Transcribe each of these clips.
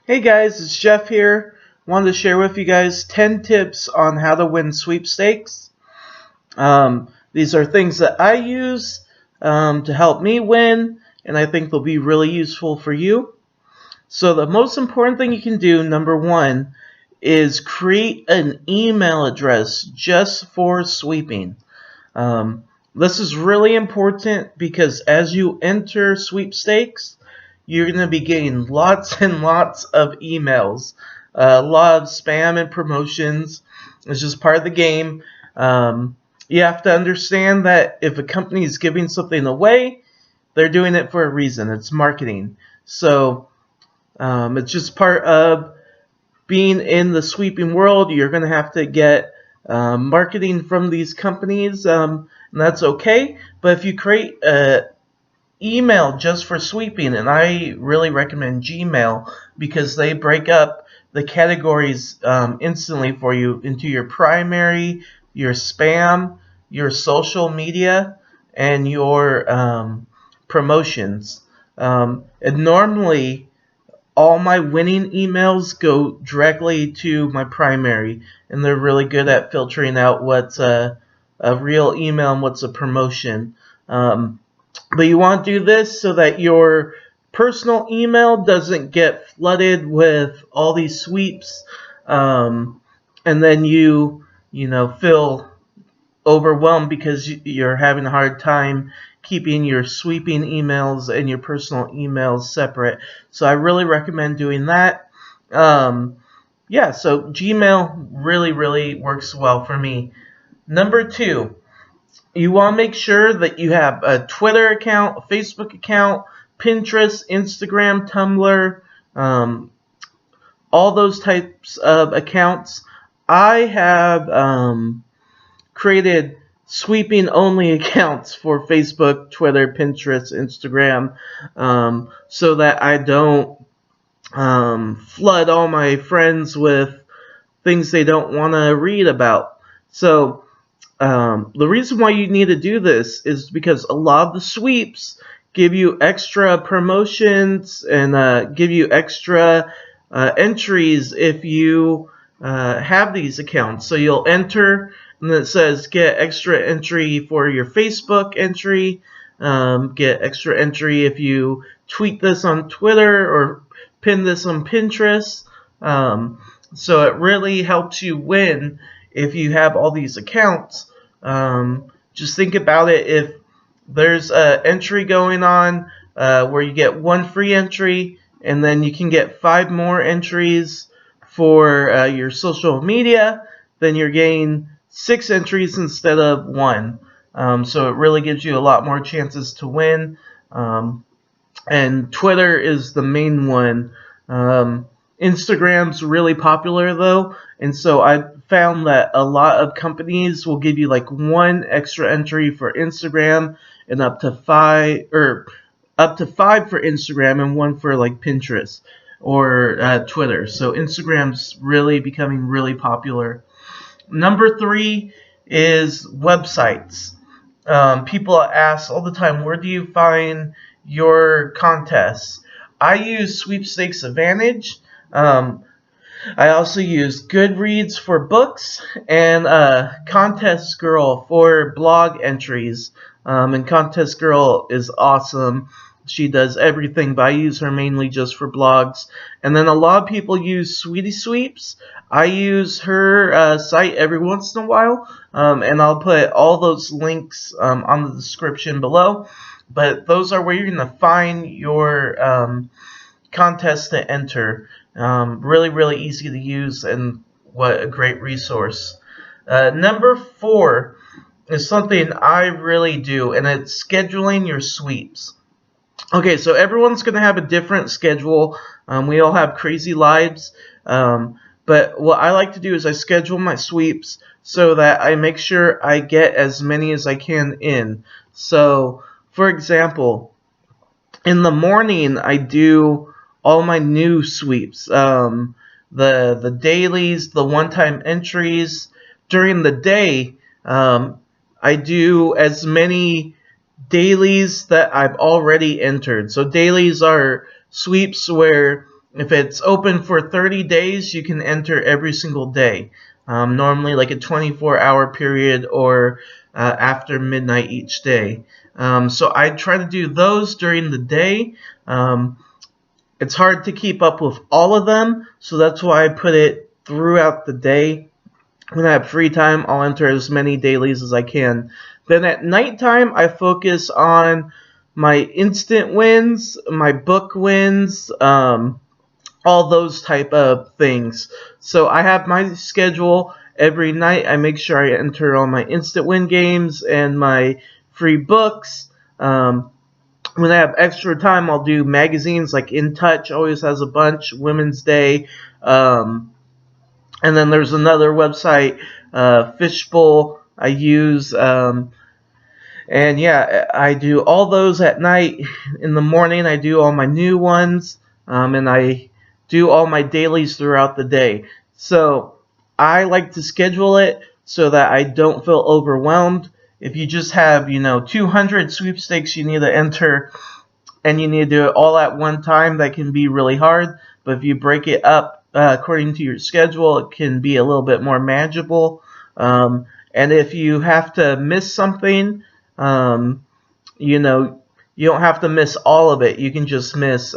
Hey guys, it's Jeff here. Wanted to share with you guys 10 tips on how to win sweepstakes. These are things that I use to help me win, and I think they'll be really useful for you. So the most important thing you can do, number one, is create an email address just for sweeping. This is really important because as you enter sweepstakes, you're going to be getting lots and lots of emails, a lot of spam and promotions. It's just part of the game. You have to understand that if a company is giving something away, they're doing it for a reason. It's marketing. So it's just part of being in the sweeping world. You're going to have to get marketing from these companies, and that's okay. But if you create a email just for sweeping, and I really recommend Gmail because they break up the categories instantly for you into your primary, your spam, your social media, and your promotions. And normally all my winning emails go directly to my primary, and they're really good at filtering out what's a real email and what's a promotion. But you want to do this so that your personal email doesn't get flooded with all these sweeps, and then you feel overwhelmed because you're having a hard time keeping your sweeping emails and your personal emails separate. So I really recommend doing that. Yeah, so Gmail really works well for me. Number two, you want to make sure that you have a Twitter account, a Facebook account, Pinterest, Instagram, Tumblr, all those types of accounts. I have created sweeping only accounts for Facebook, Twitter, Pinterest, Instagram, so that I don't flood all my friends with things they don't want to read about. So the reason why you need to do this is because a lot of the sweeps give you extra promotions and give you extra entries if you have these accounts. So you'll enter, and then it says get extra entry for your Facebook entry, get extra entry if you tweet this on Twitter or pin this on Pinterest. So it really helps you win if you have all these accounts. Just think about it. If there's an entry going on where you get one free entry, and then you can get 5 more entries for your social media, then you're getting 6 entries instead of 1. So it really gives you a lot more chances to win. And Twitter is the main one. Instagram's really popular though, and so I found that a lot of companies will give you like 1 extra entry for Instagram and up to 5 for Instagram and 1 for like Pinterest or Twitter. So Instagram's really becoming really popular. Number 3 is websites. People ask all the time, where do you find your contests? I use Sweepstakes Advantage. I also use Goodreads for books and Contest Girl for blog entries. And Contest Girl is awesome. She does everything, but I use her mainly just for blogs. And then a lot of people use Sweetie Sweeps. I use her site every once in a while, and I'll put all those links on the description below. But those are where you're going to find your contest to enter. Really easy to use, and what a great resource. Number 4 is something I really do, and it's scheduling your sweeps. Okay, so everyone's going to have a different schedule. We all have crazy lives, but what I like to do is I schedule my sweeps so that I make sure I get as many as I can in. So, for example, in the morning I do all my new sweeps, the dailies, the one-time entries. During the day, I do as many dailies that I've already entered. So dailies are sweeps where if it's open for 30 days, you can enter every single day. Normally like a 24-hour period or after midnight each day. So I try to do those during the day. It's hard to keep up with all of them, so that's why I put it throughout the day. When I have free time, I'll enter as many dailies as I can. Then at nighttime, I focus on my instant wins, my book wins, all those type of things. So I have my schedule every night. I make sure I enter all my instant win games and my free books. When I have extra time, I'll do magazines like In Touch always has a bunch, Women's Day, and then there's another website, Fishbowl, I use. And yeah, I do all those at night. In the morning, I do all my new ones, and I do all my dailies throughout the day. So I like to schedule it so that I don't feel overwhelmed. If you just have, 200 sweepstakes you need to enter, and you need to do it all at one time, that can be really hard. But if you break it up according to your schedule, it can be a little bit more manageable. And if you have to miss something, you don't have to miss all of it. You can just miss,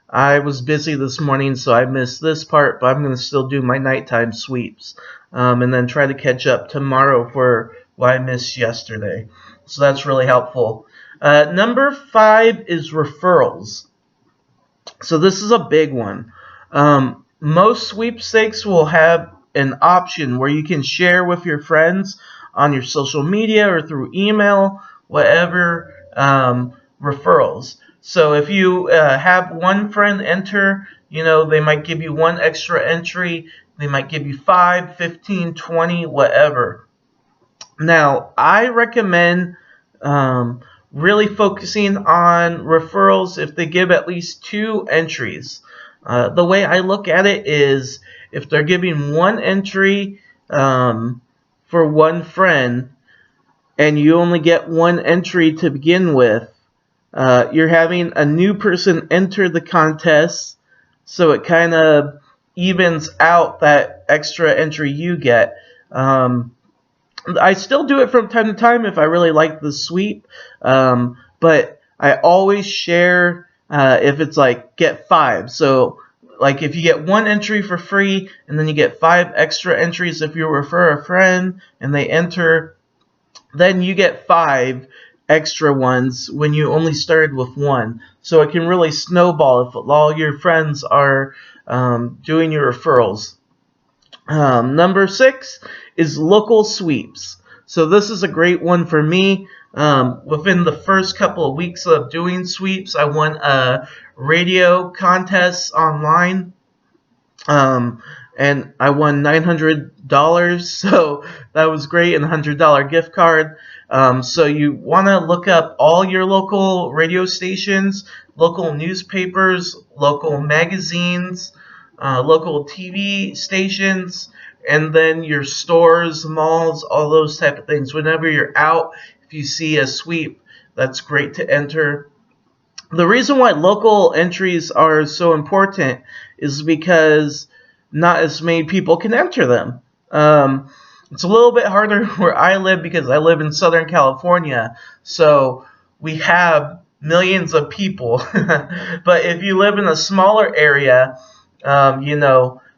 I was busy this morning, so I missed this part, but I'm going to still do my nighttime sweeps. And then try to catch up tomorrow for what I missed yesterday. So that's really helpful. Number 5 is referrals. So this is a big one. Most sweepstakes will have an option where you can share with your friends on your social media or through email, whatever, referrals. So if you have one friend enter, they might give you one extra entry. They might give you 5, 15, 20, whatever. Now, I recommend really focusing on referrals if they give at least 2 entries. The way I look at it is if they're giving 1 entry for one friend and you only get 1 entry to begin with, you're having a new person enter the contest, so it kind of evens out that extra entry you get. I still do it from time to time if I really like the sweep, but I always share if it's like get 5. So like if you get 1 entry for free and then you get 5 extra entries if you refer a friend and they enter, then you get 5 extra ones when you only started with 1. So it can really snowball if all your friends are doing your referrals. Number 6 is local sweeps. So this is a great one for me. Within the first couple of weeks of doing sweeps, I won a radio contest online. And I won $900, so that was great, and a $100 gift card. So you want to look up all your local radio stations, local newspapers, local magazines, local TV stations, and then your stores, malls, all those type of things. Whenever you're out, if you see a sweep, that's great to enter. The reason why local entries are so important is because not as many people can enter them. It's a little bit harder where I live because I live in Southern California, so we have millions of people. But if you live in a smaller area,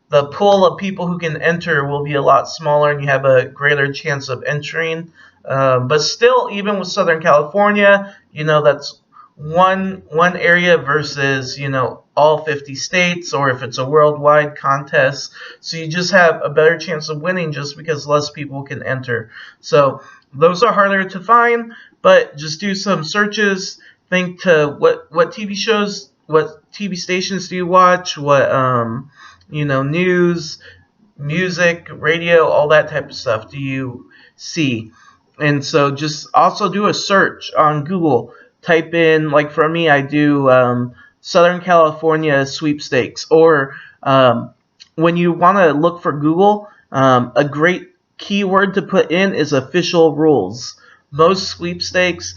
the pool of people who can enter will be a lot smaller and you have a greater chance of entering. But still, even with Southern California, that's one area versus, all 50 states, or if it's a worldwide contest. So you just have a better chance of winning just because less people can enter. So those are harder to find, but just do some searches. Think to what TV shows, what TV stations do you watch, what, news, music, radio, all that type of stuff do you see. And so just also do a search on Google. Type in, like for me, I do Southern California sweepstakes. Or when you want to look for Google, a great keyword to put in is official rules. Most sweepstakes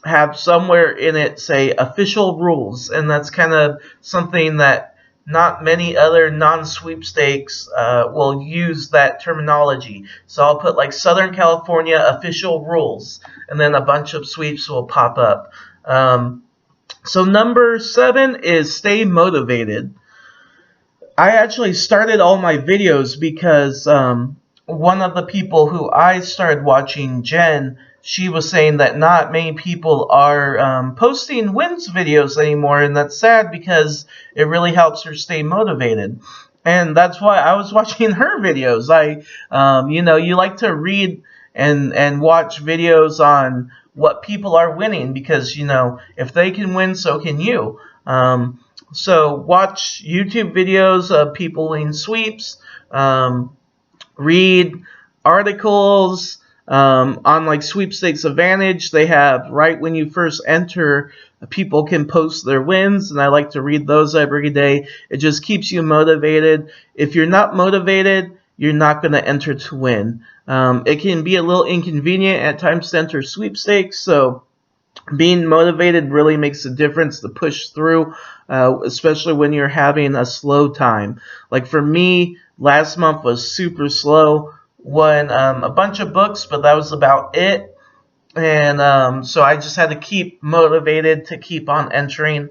have somewhere in it say official rules, and that's kind of something that not many other non-sweepstakes will use that terminology. So I'll put like Southern California official rules, and then a bunch of sweeps will pop up. So number 7 is stay motivated. I actually started all my videos because one of the people who I started watching, Jen, she was saying that not many people are posting wins videos anymore, and that's sad because it really helps her stay motivated. And that's why I was watching her videos. You like to read and watch videos on what people are winning because, if they can win, so can you. So watch YouTube videos of people winning sweeps, read articles on like Sweepstakes Advantage. They have right when you first enter, people can post their wins, and I like to read those every day. It just keeps you motivated. If you're not motivated, you're not going to enter to win. It can be a little inconvenient at times to enter sweepstakes, so being motivated really makes a difference to push through, especially when you're having a slow time. Like for me, last month was super slow. Won a bunch of books, but that was about it. And so I just had to keep motivated to keep on entering.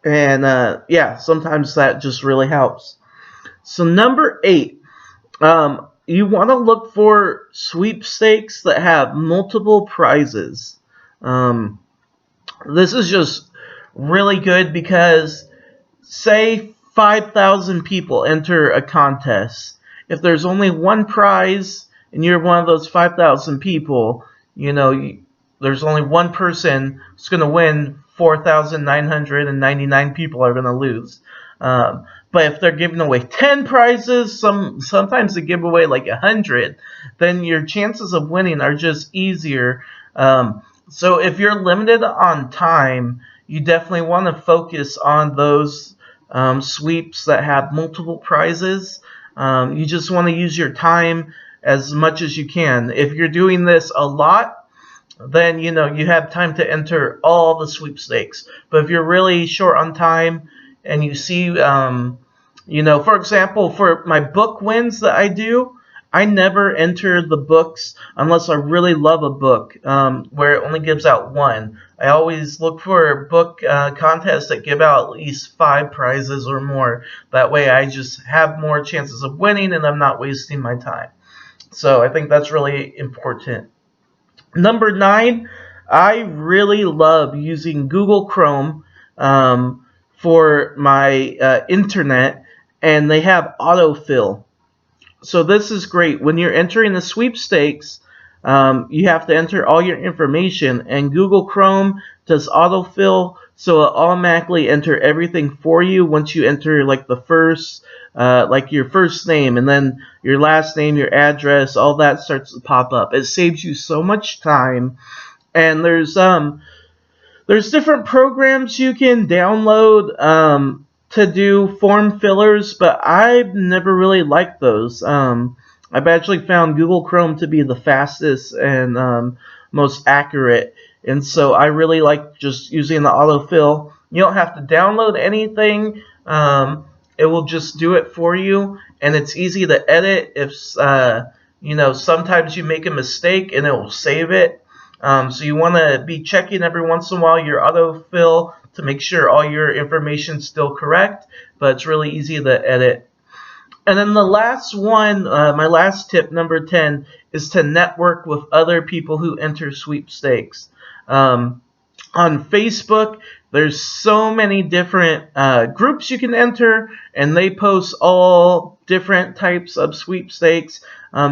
And yeah, sometimes that just really helps. So number 8, you want to look for sweepstakes that have multiple prizes. This is just really good because say 5,000 people enter a contest. If there's only one prize and you're one of those 5,000 people, there's only one person who's going to win. 4,999 people are going to lose. But if they're giving away 10 prizes, sometimes they give away like 100, then your chances of winning are just easier. So if you're limited on time, you definitely want to focus on those sweeps that have multiple prizes. You just want to use your time as much as you can. If you're doing this a lot, then you have time to enter all the sweepstakes. But if you're really short on time and you see, for example, for my book wins that I do, I never enter the books unless I really love a book where it only gives out one. I always look for book contests that give out at least 5 prizes or more. That way I just have more chances of winning and I'm not wasting my time. So I think that's really important. Number 9, I really love using Google Chrome for my internet, and they have autofill. So this is great. When you're entering the sweepstakes, you have to enter all your information, and Google Chrome does autofill, so it automatically enter everything for you once you enter like the first, like your first name, and then your last name, your address, all that starts to pop up. It saves you so much time, and there's different programs you can download to do form fillers, but I've never really liked those. I've actually found Google Chrome to be the fastest and most accurate, and so I really like just using the autofill. You don't have to download anything. It will just do it for you, and it's easy to edit. If sometimes you make a mistake and it will save it. So you want to be checking every once in a while your autofill to make sure all your information is still correct, but it's really easy to edit. And then the last one, my last tip, number 10, is to network with other people who enter sweepstakes. On Facebook, there's so many different groups you can enter, and they post all different types of sweepstakes.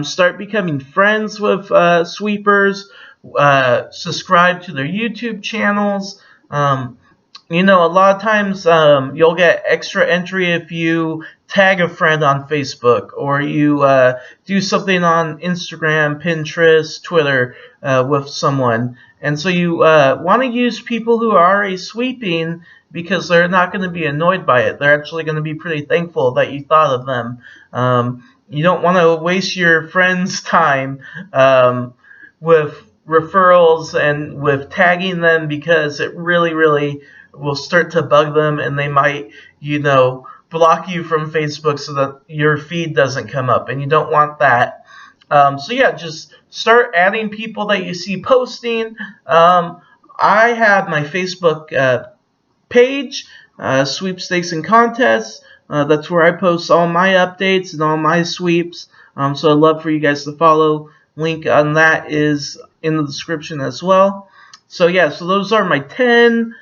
Start becoming friends with sweepers. Subscribe to their YouTube channels. A lot of times you'll get extra entry if you tag a friend on Facebook, or you do something on Instagram, Pinterest, Twitter with someone. And so you want to use people who are already sweeping, because they're not going to be annoyed by it. They're actually going to be pretty thankful that you thought of them. You don't want to waste your friend's time with referrals and with tagging them, because it really will start to bug them, and they might, block you from Facebook so that your feed doesn't come up, and you don't want that. So yeah, just start adding people that you see posting. I have my Facebook page, Sweepstakes and Contests. That's where I post all my updates and all my sweeps. So I'd love for you guys to follow. Link on that is in the description as well. So yeah, so those are my 10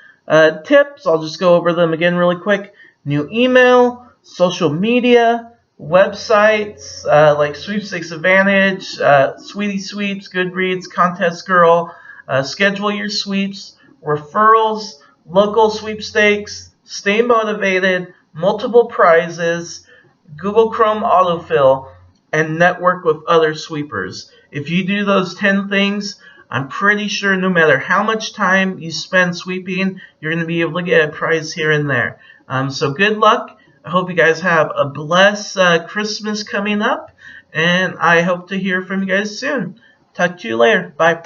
tips. I'll just go over them again really quick. New email, social media, websites like Sweepstakes Advantage, Sweetie Sweeps, Goodreads, Contest Girl, schedule your sweeps, referrals, local sweepstakes, stay motivated, multiple prizes, Google Chrome autofill, and network with other sweepers. If you do those 10 things, I'm pretty sure no matter how much time you spend sweeping, you're going to be able to get a prize here and there. So good luck. I hope you guys have a blessed Christmas coming up, and I hope to hear from you guys soon. Talk to you later. Bye.